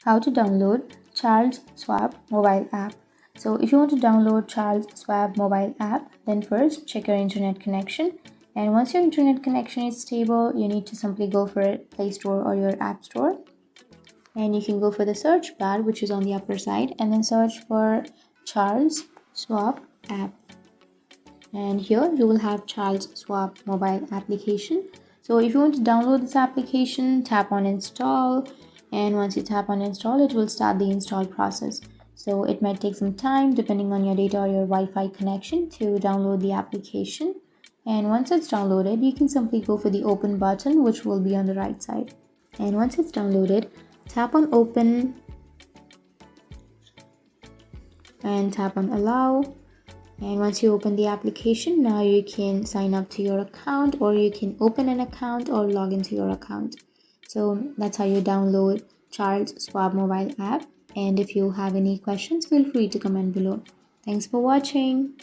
How to download SCHWAB mobile app. So if you want to download SCHWAB mobile app, then first check your internet connection. And once your internet connection is stable, you need to simply go for Play Store or your App Store. And you can go for the search bar, which is on the upper side, and then search for SCHWAB app. And here you will have SCHWAB mobile application. So if you want to download this application, tap on install, and once you tap on install, it will start the install process. So it might take some time depending on your data or your Wi-Fi connection to download the application. And once it's downloaded, you can simply go for the open button, which will be on the right side. And once it's downloaded, tap on open and tap on allow. And once you open the application, now you can sign up to your account, or you can open an account or log into your account. So that's how you download SCHWAB mobile app. And if you have any questions, feel free to comment below. Thanks for watching.